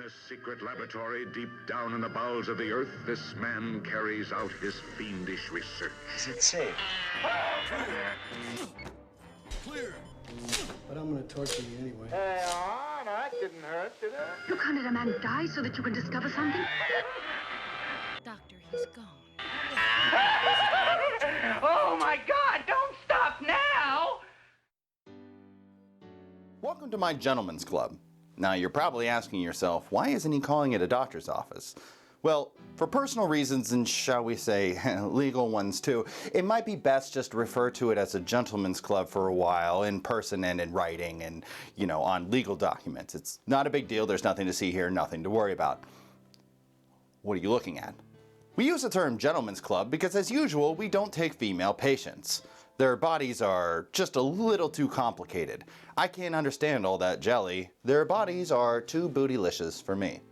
a secret laboratory deep down in the bowels of the earth, this man carries out his fiendish research. Is it safe? Clear. But I'm gonna torture you anyway. Hey, no, that didn't hurt, did it? You can't let a man die so that you can discover something? Doctor, he's gone. Oh, my God, don't stop now! Welcome to my gentleman's club. Now you're probably asking yourself, why isn't he calling it a doctor's office? Well, for personal reasons and shall we say legal ones too, it might be best just to refer to it as a gentleman's club for a while, in person and in writing and, on legal documents. It's not a big deal, there's nothing to see here, nothing to worry about. What are you looking at? We use the term gentleman's club because as usual, we don't take female patients. Their bodies are just a little too complicated. I can't understand all that jelly. Their bodies are too bootylicious for me.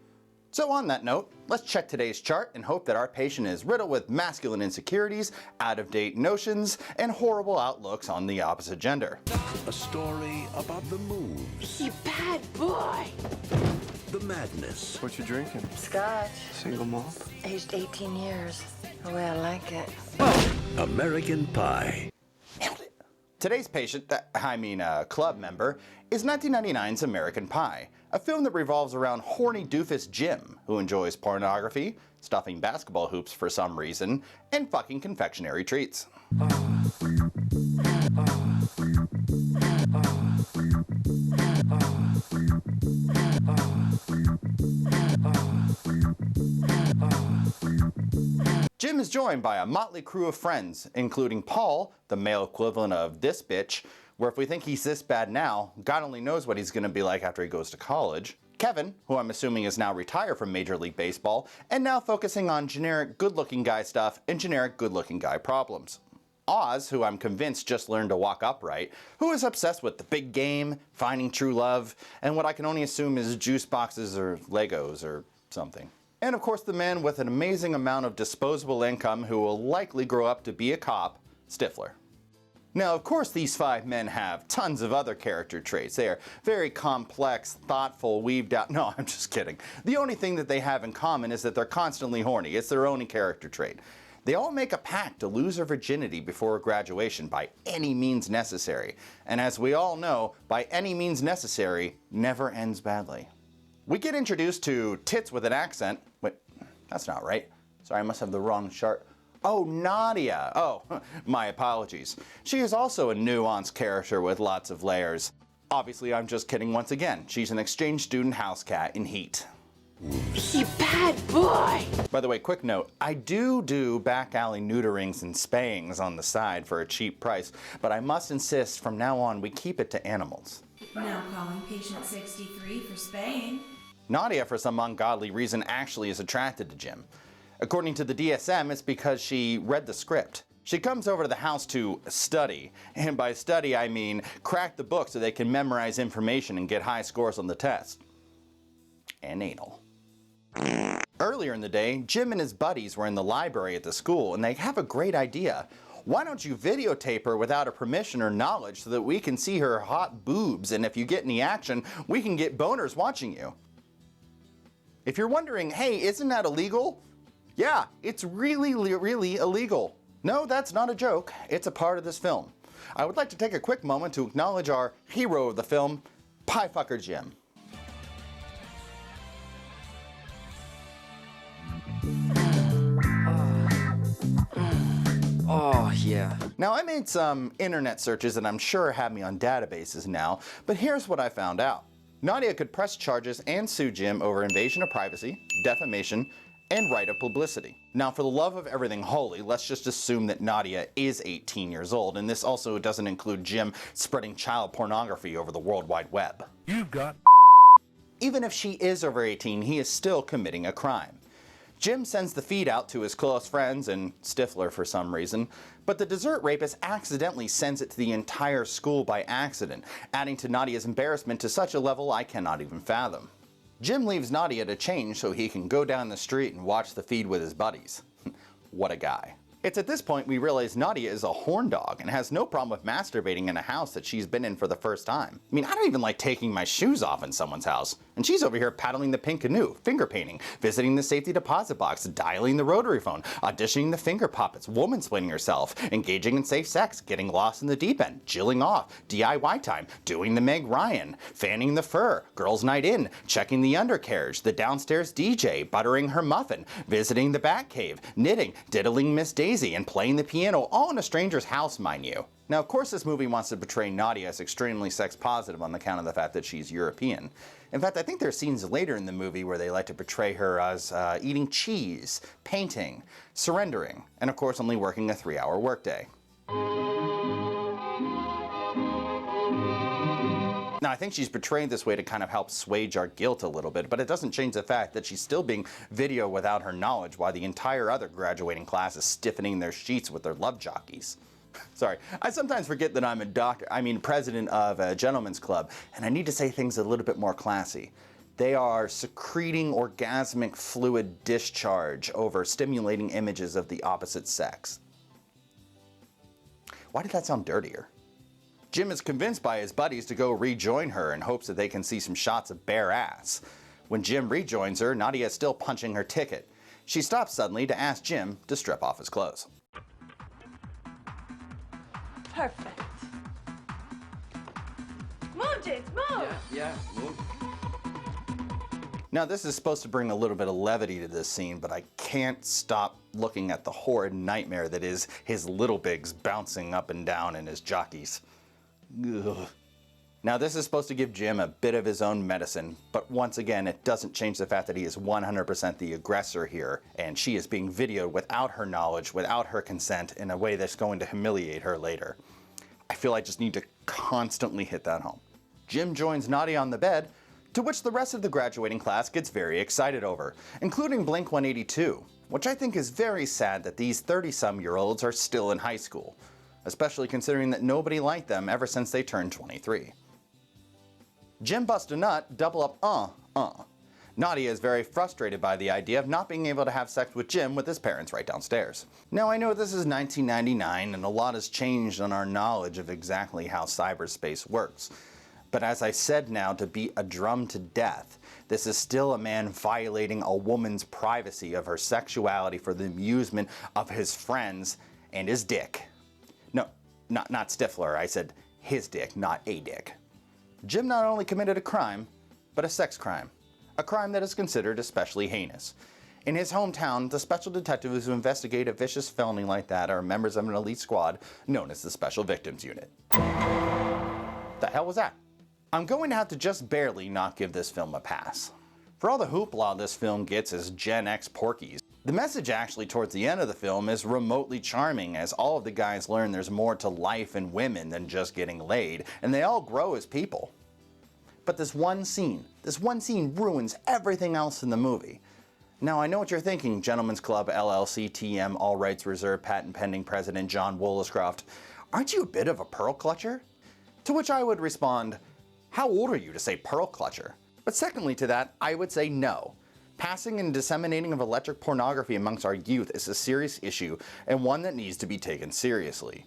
So on that note, let's check today's chart and hope that our patient is riddled with masculine insecurities, out-of-date notions, and horrible outlooks on the opposite gender. A story about the moves, You bad boy! the madness, What you drinking? Scotch, Single malt? aged 18 years. The way I like it. American Pie. Today's patient, club member, is 1999's American Pie, a film that revolves around horny doofus Jim, who enjoys pornography, stuffing basketball hoops for some reason, and fucking confectionery treats. Jim is joined by a motley crew of friends, including Paul, the male equivalent of this bitch, where if we think he's this bad now, God only knows what he's going to be like after he goes to college. Kevin, who I'm assuming is now retired from Major League Baseball, and now focusing on generic good-looking guy stuff and generic good-looking guy problems. Oz, who I'm convinced just learned to walk upright, who is obsessed with the big game, finding true love, and what I can only assume is juice boxes or Legos or something. And of course the man with an amazing amount of disposable income who will likely grow up to be a cop, Stifler. Now of course these five men have tons of other character traits. They are very complex, thoughtful, weaved out. No, I'm just kidding. The only thing that they have in common is that they're constantly horny. It's their only character trait. They all make a pact to lose their virginity before graduation by any means necessary. And as we all know, by any means necessary never ends badly. We get introduced to Tits with an Accent. Wait, that's not right. Sorry, I must have the wrong chart. Oh, Nadia. Oh, my apologies. She is also a nuanced character with lots of layers. Obviously, I'm just kidding once again. She's an exchange student house cat in Heat. You bad boy! By the way, quick note, I do back alley neuterings and spayings on the side for a cheap price, but I must insist from now on we keep it to animals. Now calling patient 63 for spaying. Nadia, for some ungodly reason, actually is attracted to Jim. According to the DSM, it's because she read the script. She comes over to the house to study, and by study I mean crack the book so they can memorize information and get high scores on the test. And anal. Earlier in the day, Jim and his buddies were in the library at the school, and they have a great idea. Why don't you videotape her without her permission or knowledge so that we can see her hot boobs, and if you get any action, we can get boners watching you. If you're wondering, hey, isn't that illegal? Yeah, it's really illegal. No, that's not a joke. It's a part of this film. I would like to take a quick moment to acknowledge our hero of the film, Piefucker Jim. Oh, yeah. Now, I made some internet searches that I'm sure have me on databases now, but here's what I found out. Nadia could press charges and sue Jim over invasion of privacy, defamation, and right of publicity. Now, for the love of everything holy, let's just assume that Nadia is 18 years old, and this also doesn't include Jim spreading child pornography over the World Wide Web. You've got Even if she is over 18, he is still committing a crime. Jim sends the feed out to his close friends and Stifler for some reason, but the dessert rapist accidentally sends it to the entire school by accident, adding to Nadia's embarrassment to such a level I cannot even fathom. Jim leaves Nadia to change so he can go down the street and watch the feed with his buddies. What a guy. It's at this point we realize Nadia is a horn dog and has no problem with masturbating in a house that she's been in for the first time. I mean, I don't even like taking my shoes off in someone's house. And she's over here paddling the pink canoe, finger painting, visiting the safety deposit box, dialing the rotary phone, auditioning the finger puppets, woman-splaining herself, engaging in safe sex, getting lost in the deep end, jilling off, DIY time, doing the Meg Ryan, fanning the fur, girls' night in, checking the undercarriage, the downstairs DJ, buttering her muffin, visiting the Batcave, knitting, diddling Miss Daisy, and playing the piano, all in a stranger's house, mind you. Now, of course, this movie wants to portray Nadia as extremely sex positive on the count of the fact that she's European. In fact, I think there are scenes later in the movie where they like to portray her as eating cheese, painting, surrendering, and of course only working a 3-hour workday. Now, I think she's portrayed this way to kind of help assuage our guilt a little bit, but it doesn't change the fact that she's still being videoed without her knowledge while the entire other graduating class is stiffening their sheets with their love jockeys. Sorry, I sometimes forget that I'm president of a gentleman's club, and I need to say things a little bit more classy. They are secreting orgasmic fluid discharge over stimulating images of the opposite sex. Why did that sound dirtier? Jim is convinced by his buddies to go rejoin her in hopes that they can see some shots of bare ass. When Jim rejoins her, Nadia is still punching her ticket. She stops suddenly to ask Jim to strip off his clothes. Perfect. Move, James, move! Yeah, move. Now, this is supposed to bring a little bit of levity to this scene, but I can't stop looking at the horrid nightmare that is his little bigs bouncing up and down in his jockeys. Ugh. Now, this is supposed to give Jim a bit of his own medicine, but once again, it doesn't change the fact that he is 100% the aggressor here, and she is being videoed without her knowledge, without her consent, in a way that's going to humiliate her later. I feel I just need to constantly hit that home. Jim joins Nadia on the bed, to which the rest of the graduating class gets very excited over, including Blink-182, which I think is very sad that these 30-some-year-olds are still in high school, especially considering that nobody liked them ever since they turned 23. Jim busts a nut, double up, Nadia is very frustrated by the idea of not being able to have sex with Jim with his parents right downstairs. Now, I know this is 1999 and a lot has changed on our knowledge of exactly how cyberspace works. But as I said now to beat a drum to death, this is still a man violating a woman's privacy of her sexuality for the amusement of his friends and his dick. No, not Stifler, I said his dick, not a dick. Jim not only committed a crime, but a sex crime. A crime that is considered especially heinous. In his hometown, the special detectives who investigate a vicious felony like that are members of an elite squad known as the Special Victims Unit. The hell was that? I'm going to have to just barely not give this film a pass. For all the hoopla this film gets as Gen X Porkies, the message actually towards the end of the film is remotely charming as all of the guys learn there's more to life and women than just getting laid, and they all grow as people. But this one scene ruins everything else in the movie. Now, I know what you're thinking, Gentlemen's Club, LLC, TM, all rights reserved, patent pending President John Wollscroft. Aren't you a bit of a pearl clutcher? To which I would respond, how old are you to say pearl clutcher? But secondly to that, I would say no. Passing and disseminating of electric pornography amongst our youth is a serious issue and one that needs to be taken seriously.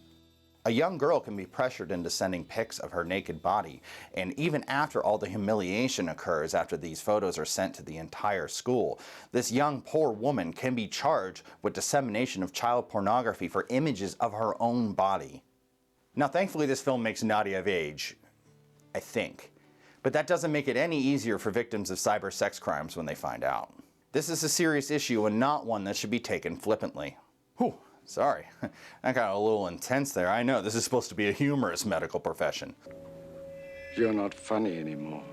A young girl can be pressured into sending pics of her naked body, and even after all the humiliation occurs after these photos are sent to the entire school, this young poor woman can be charged with dissemination of child pornography for images of her own body. Now, thankfully this film makes Nadia of age, I think. But that doesn't make it any easier for victims of cyber sex crimes when they find out. This is a serious issue and not one that should be taken flippantly. Whew, sorry. That got a little intense there. I know, this is supposed to be a humorous medical profession. You're not funny anymore.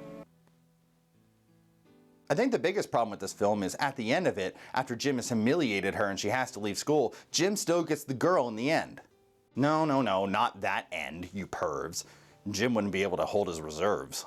I think the biggest problem with this film is at the end of it, after Jim has humiliated her and she has to leave school, Jim still gets the girl in the end. No, not that end, you pervs. Jim wouldn't be able to hold his reserves.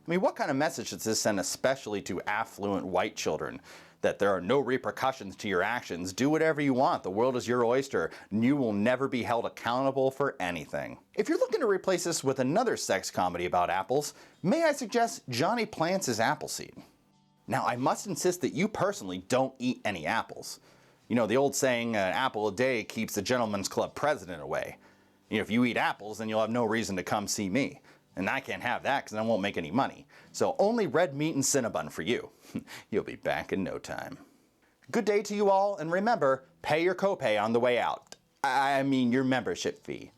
I mean, what kind of message does this send especially to affluent white children? That there are no repercussions to your actions, do whatever you want, the world is your oyster, and you will never be held accountable for anything. If you're looking to replace this with another sex comedy about apples, may I suggest Johnny Plants' Appleseed? Now, I must insist that you personally don't eat any apples. You know, the old saying, an apple a day keeps the gentleman's club president away. You know, if you eat apples, then you'll have no reason to come see me. And I can't have that because I won't make any money. So only red meat and Cinnabon for you. You'll be back in no time. Good day to you all, and remember, pay your copay on the way out. I mean your membership fee.